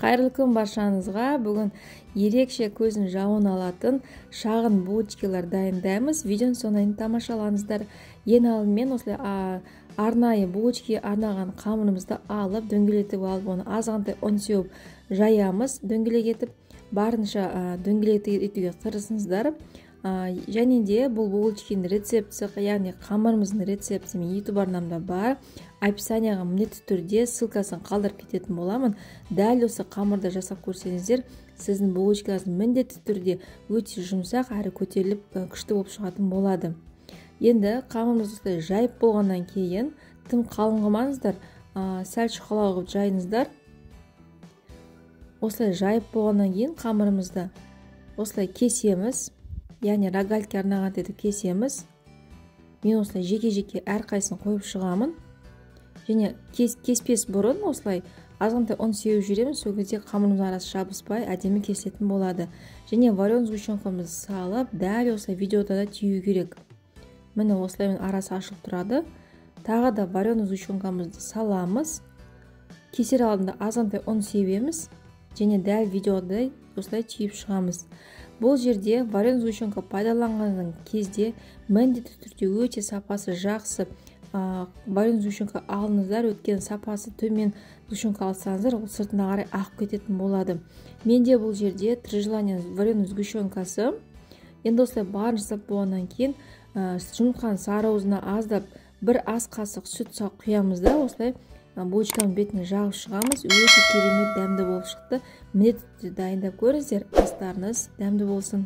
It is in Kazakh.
Қайырлы күн баршаңызға. Бүгін ерекше көздің жауын алатын шағын булочкалар дайындаймыз. Видеоны соңына дейін тамашалаңыздар. Ең алдымен осылай арнайы булочкаға арналған қамырымызды алып, дөңгелетіп алып, оны азғантай ұн сеуіп жаямыз. Дөңгелек етіп, барынша дөңгелек етуге тырысыңыздар. Және де бұл булочканың рецепті, яғни қамырымыздың рецепті мен YouTube арнамда бар. Описанияға міндетті түрде ссылкасын қалдырып кететін боламын. Дәл осы қамырды жасап көрсеңіздер, сіздің булочкаңыз міндетті түрде өте жұмсақ әрі көтеріліп күшті болып шығатын болады. Енді қамырымызды жайып болғаннан кейін, тым қалың қылмаңыздар, сәл шұқалау қылып жайыңыздар. Осылай жайып болғаннан кейін қамырымызды осылай кесеміз. Яғни рогальке арнаған етіп кесеміз. Мен осылай жеке-жеке әрқайсысын қойып шығамын. Және кеспес бұрын осылай азғантай ұн сеуіп жүреміз. Сол кезде қамырымыздың арасы жабыспай әдемі кесетін болады. Және вареный сгущенкамызды салып, дәл осылай видеода да түйу керек. Міне осылай арасы ашылып тұрады. Тағы да вареный сгущенкамызды саламыз. Кесер алдында азғантай ұн сеуеміз. Және дәл видеода осылай түйіп шығамыз. Бұл жерде вареный сгущенка пайдаланған кезде міндетті түрде өте сапасы жақсы вареный сгущенка алыңыздар. Өткен сапасы төмен сгущенка алсаңыздар, ол сыртына қарай ағып кететін болады. Менде бұл жерде три желания вареный сгущенкасы. Енді осылай барын жасап болғаннан кейін жұмыртқаның сарыуызына аздап бір ас қасық сүт салып құямыз да, осылай булочканың бетіне жағып шығамыз. Өте керемет дәмді болып шықты. Міндетті түрде дайындап көріңіздер, астарыңыз дәмді болсын.